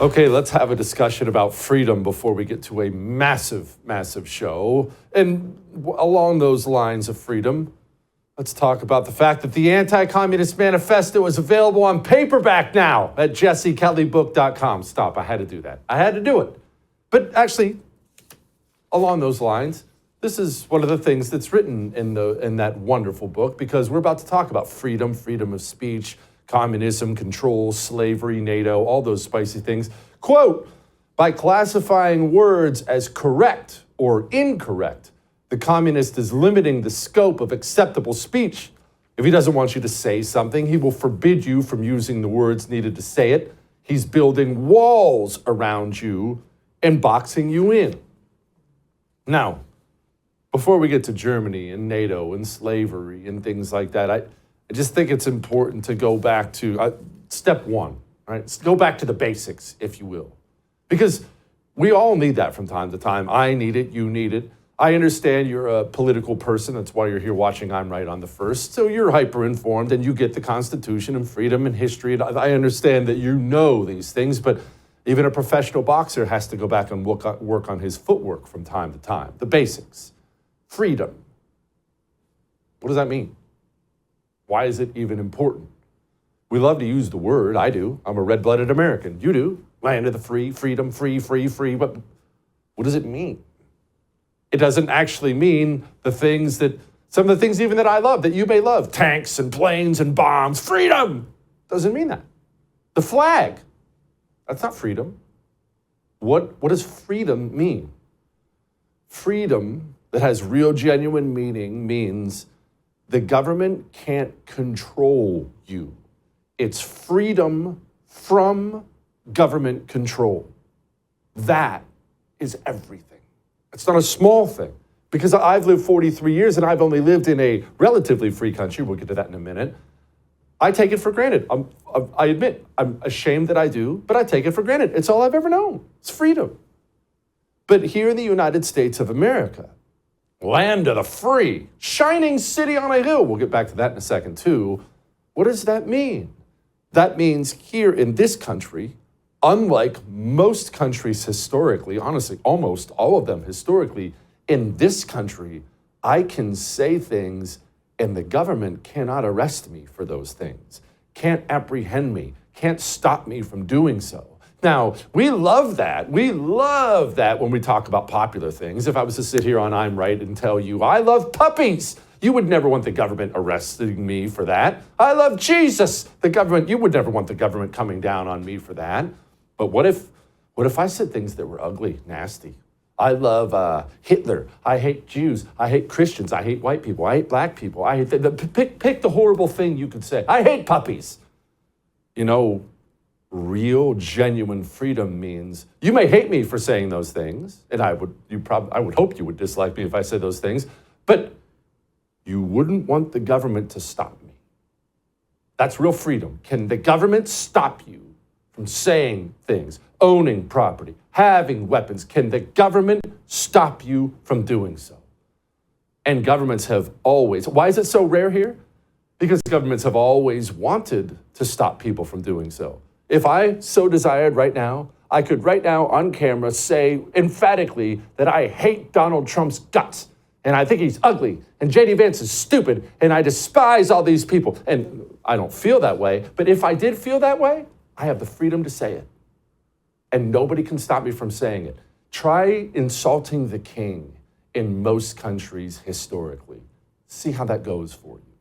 Okay, let's have a discussion about freedom before we get to a massive, massive show. And along those lines of freedom, let's talk about the fact that the Anti-Communist Manifesto is available on paperback now at jessekelleybook.com. Stop, I had to do that. I had to do it. But actually, along those lines, this is one of the things that's written in that wonderful book, because we're about to talk about freedom, freedom of speech, communism, control, slavery, NATO, all those spicy things. Quote, by classifying words as correct or incorrect, the communist is limiting the scope of acceptable speech. If he doesn't want you to say something, he will forbid you from using the words needed to say it. He's building walls around you and boxing you in. Now, before we get to Germany and NATO and slavery and things like that, I just think it's important to go back to step one, right? Let's go back to the basics, if you will. Because we all need that from time to time. I need it, you need it. I understand you're a political person. That's why you're here watching I'm Right on the First. So you're hyper-informed and you get the Constitution and freedom and history. And I understand that you know these things, but even a professional boxer has to go back and work on his footwork from time to time. The basics. Freedom. What does that mean? Why is it even important? We love to use the word. I do. I'm a red-blooded American. You do. Land of the free, freedom, free. But what does it mean? It doesn't actually mean some of the things even that I love, that you may love. Tanks and planes and bombs. Freedom doesn't mean that. The flag, that's not freedom. What does freedom mean? Freedom that has real, genuine meaning means the government can't control you. It's freedom from government control. That is everything. It's not a small thing, because I've lived 43 years and I've only lived in a relatively free country. We'll get to that in a minute. I take it for granted. I admit, I'm ashamed that I do, but I take it for granted. It's all I've ever known. It's freedom. But here in the United States of America, land of the free, shining city on a hill. We'll get back to that in a second too. What does that mean? That means here in this country, unlike most countries historically, honestly, almost all of them historically, in this country, I can say things and the government cannot arrest me for those things, can't apprehend me, can't stop me from doing so. Now, we love that. We love that when we talk about popular things. If I was to sit here on I'm Right and tell you, I love puppies, you would never want the government arresting me for that. I love Jesus, you would never want the government coming down on me for that. But what if I said things that were ugly, nasty? I love Hitler. I hate Jews. I hate Christians. I hate white people. I hate black people. I hate pick the horrible thing you could say. I hate puppies. You know, real, genuine freedom means you may hate me for saying those things, and I would hope you would dislike me if I said those things, but you wouldn't want the government to stop me. That's real freedom. Can the government stop you from saying things, owning property, having weapons? Can the government stop you from doing so? And governments have always, why is it so rare here? Because governments have always wanted to stop people from doing so. If I so desired right now, I could right now on camera say emphatically that I hate Donald Trump's guts, and I think he's ugly, and J.D. Vance is stupid, and I despise all these people. And I don't feel that way, but if I did feel that way, I have the freedom to say it. And nobody can stop me from saying it. Try insulting the king in most countries historically. See how that goes for you.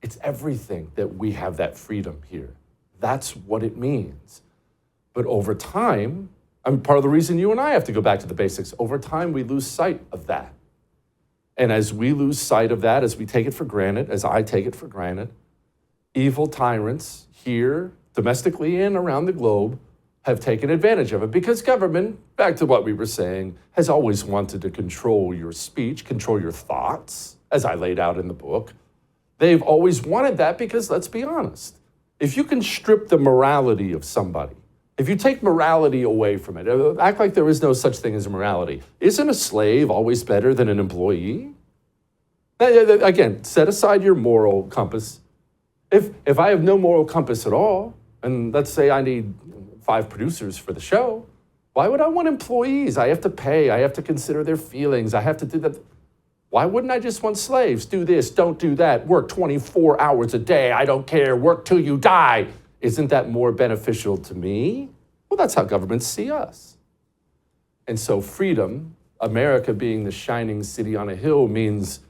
It's everything that we have that freedom here. That's what it means. But over time, part of the reason you and I have to go back to the basics, over time we lose sight of that. And as we lose sight of that, as we take it for granted, as I take it for granted, evil tyrants here, domestically and around the globe, have taken advantage of it, because government, back to what we were saying, has always wanted to control your speech, control your thoughts, as I laid out in the book. They've always wanted that because, let's be honest, if you can strip the morality of somebody, if you take morality away from it, act like there is no such thing as morality, isn't a slave always better than an employee? Again, set aside your moral compass. If I have no moral compass at all, and let's say I need 5 producers for the show. Why would I want employees? I have to pay. I have to consider their feelings. I have to do that. Why wouldn't I just want slaves? Do this, don't do that. Work 24 hours a day. I don't care. Work till you die. Isn't that more beneficial to me? Well, that's how governments see us. And so freedom, America being the shining city on a hill, means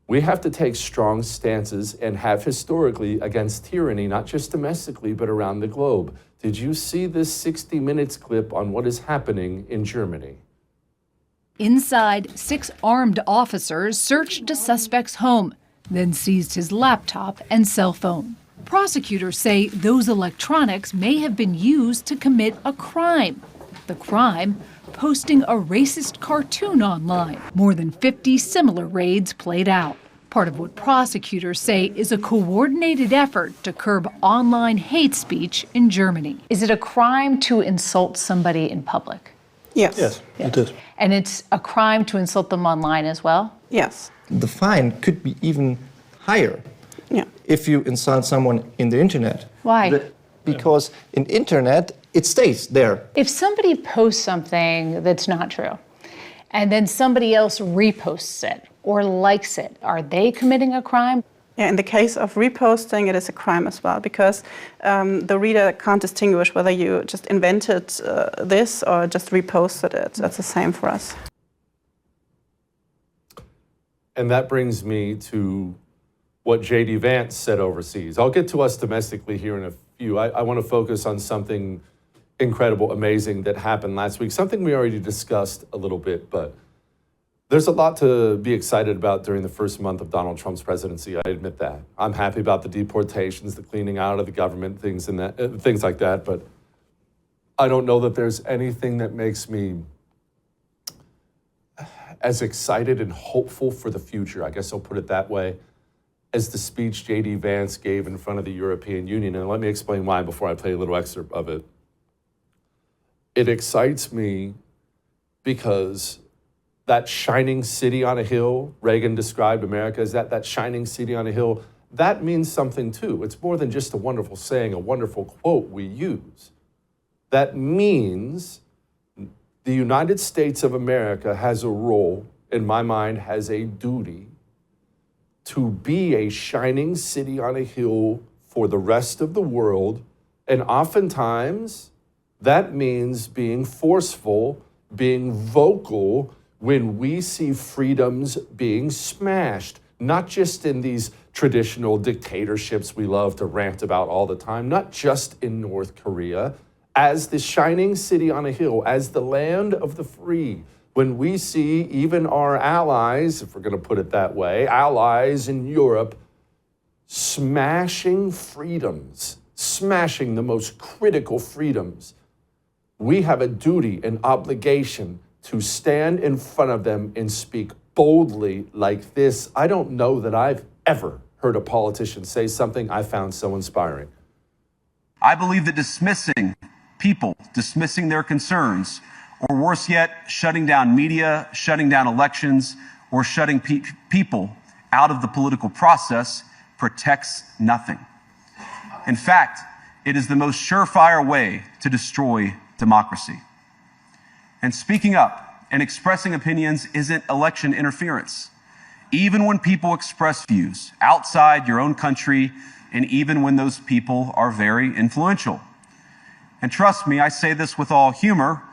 we have to take strong stances and have historically against tyranny, not just domestically, but around the globe. Did you see this 60 Minutes clip on what is happening in Germany? Inside, 6 armed officers searched a suspect's home, then seized his laptop and cell phone. Prosecutors say those electronics may have been used to commit a crime. The crime? Posting a racist cartoon online. More than 50 similar raids played out. Part of what prosecutors say is a coordinated effort to curb online hate speech in Germany. Is it a crime to insult somebody in public? Yes. Yes, it is. And it's a crime to insult them online as well? Yes. The fine could be even higher if you insult someone in the internet. Why? Because in internet, it stays there. If somebody posts something that's not true, and then somebody else reposts it or likes it, are they committing a crime? Yeah, in the case of reposting, it is a crime as well, because the reader can't distinguish whether you just invented this or just reposted it. That's the same for us. And that brings me to what J.D. Vance said overseas. I'll get to us domestically here in a few. I want to focus on something incredible, amazing that happened last week, something we already discussed a little bit, but there's a lot to be excited about during the first month of Donald Trump's presidency. I admit that. I'm happy about the deportations, the cleaning out of the government, things like that, but I don't know that there's anything that makes me as excited and hopeful for the future, I guess I'll put it that way, as the speech J.D. Vance gave in front of the European Union. And let me explain why before I play a little excerpt of it. It excites me because that shining city on a hill, Reagan described America as that shining city on a hill, that means something too. It's more than just a wonderful saying, a wonderful quote we use. That means the United States of America has a role, in my mind, has a duty to be a shining city on a hill for the rest of the world. And oftentimes, that means being forceful, being vocal when we see freedoms being smashed, not just in these traditional dictatorships we love to rant about all the time, not just in North Korea, as the shining city on a hill, as the land of the free. When we see even our allies, if we're going to put it that way, allies in Europe, smashing freedoms, smashing the most critical freedoms, we have a duty, an obligation to stand in front of them and speak boldly like this. I don't know that I've ever heard a politician say something I found so inspiring. I believe that dismissing people, dismissing their concerns, or worse yet, shutting down media, shutting down elections, or shutting people out of the political process protects nothing. In fact, it is the most surefire way to destroy democracy. And speaking up and expressing opinions isn't election interference. Even when people express views outside your own country, and even when those people are very influential. And trust me, I say this with all humor,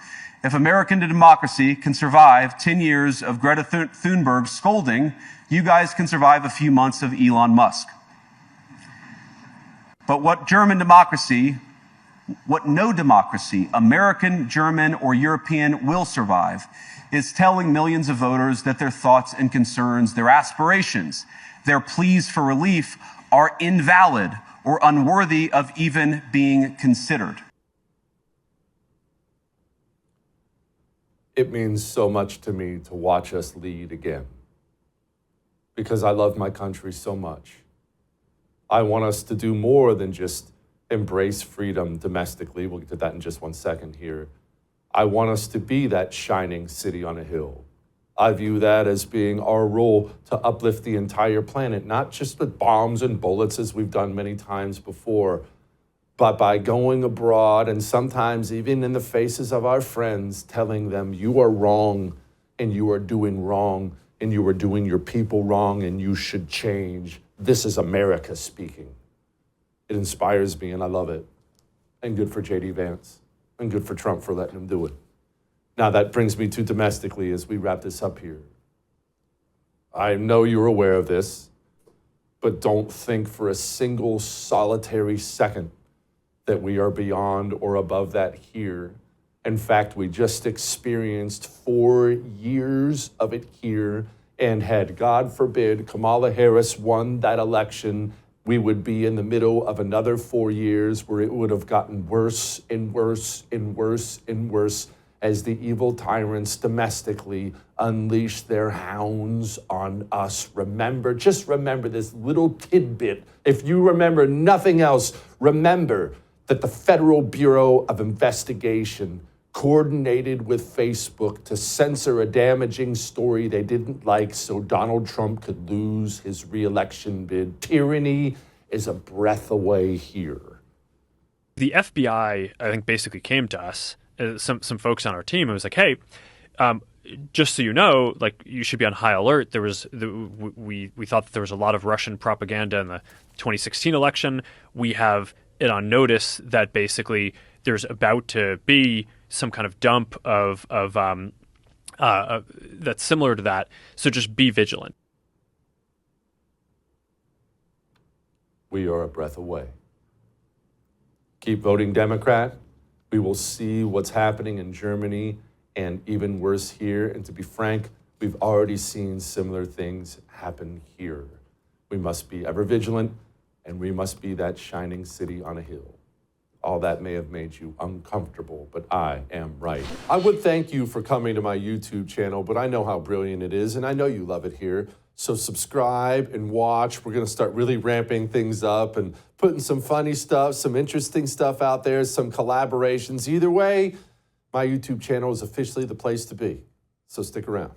if American democracy can survive 10 years of Greta Thunberg scolding, you guys can survive a few months of Elon Musk. But what no democracy, American, German, or European, will survive is telling millions of voters that their thoughts and concerns, their aspirations, their pleas for relief are invalid or unworthy of even being considered. It means so much to me to watch us lead again, because I love my country so much. I want us to do more than just embrace freedom domestically. We'll get to that in just one second here. I want us to be that shining city on a hill. I view that as being our role to uplift the entire planet, not just with bombs and bullets as we've done many times before, but by going abroad and sometimes even in the faces of our friends, telling them you are wrong and you are doing wrong and you are doing your people wrong and you should change. This is America speaking. It inspires me and I love it. And good for J.D. Vance and good for Trump for letting him do it. Now that brings me to domestically as we wrap this up here. I know you're aware of this, but don't think for a single solitary second that we are beyond or above that here. In fact, we just experienced 4 years of it here, and had, God forbid, Kamala Harris won that election, we would be in the middle of another 4 years where it would have gotten worse and worse and worse and worse as the evil tyrants domestically unleash their hounds on us. Remember, just remember this little tidbit. If you remember nothing else, remember that the Federal Bureau of Investigation coordinated with Facebook to censor a damaging story they didn't like so Donald Trump could lose his re-election bid. Tyranny is a breath away here. The FBI, I think, basically came to us, some folks on our team, and was like, hey, just so you know, like, you should be on high alert. There was we thought that there was a lot of Russian propaganda in the 2016 election. We have it on notice that basically there's about to be some kind of dump of that's similar to that. So just be vigilant. We are a breath away. Keep voting Democrat. We will see what's happening in Germany and even worse here. And to be frank, we've already seen similar things happen here. We must be ever vigilant, and we must be that shining city on a hill. All that may have made you uncomfortable, but I am right. I would thank you for coming to my YouTube channel, but I know how brilliant it is, and I know you love it here. So subscribe and watch. We're gonna start really ramping things up and putting some funny stuff, some interesting stuff out there, some collaborations. Either way, my YouTube channel is officially the place to be. So stick around.